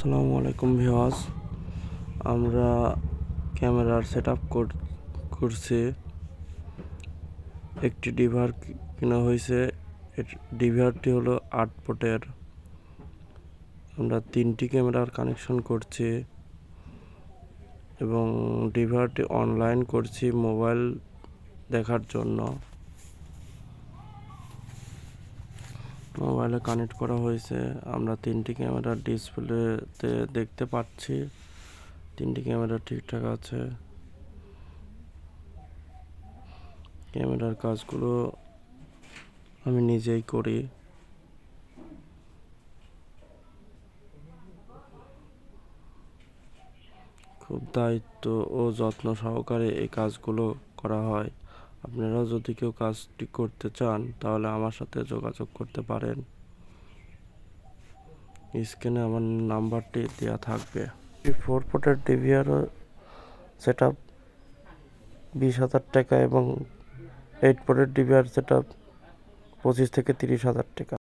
আসসালামু আলাইকুম ভিউয়ার্স, আমরা ক্যামেরার সেট আপ করছি। একটি ডিভার কেনা হয়েছে। ডিভারটি হলো 8 ফুটের। আমরা 3টি ক্যামেরার কানেকশন করছি এবং ডিভারটি অনলাইন করছি মোবাইল দেখার জন্য। মোবাইলে কানেক্ট করা হয়েছে। আমরা 3টি ক্যামেরার ডিসপ্লেতে দেখতে পাচ্ছি 3টি ক্যামেরা ঠিকঠাক আছে। ক্যামেরার কাজগুলো আমি নিজেই করি। খুব দায়িত্ব ও যত্ন সহকারে এই কাজগুলো করা হয়। আপনারাও যদি কেউ কাজটি করতে চান তাহলে আমার সাথে যোগাযোগ করতে পারেন। স্ক্রিনে আমার নাম্বারটি দেওয়া থাকবে। 4 ফুটের ডিভিআর সেট আপ 20,000 টাকা এবং 8 ফুটের ডিভিআর সেট আপ 25 থেকে 30,000 টাকা।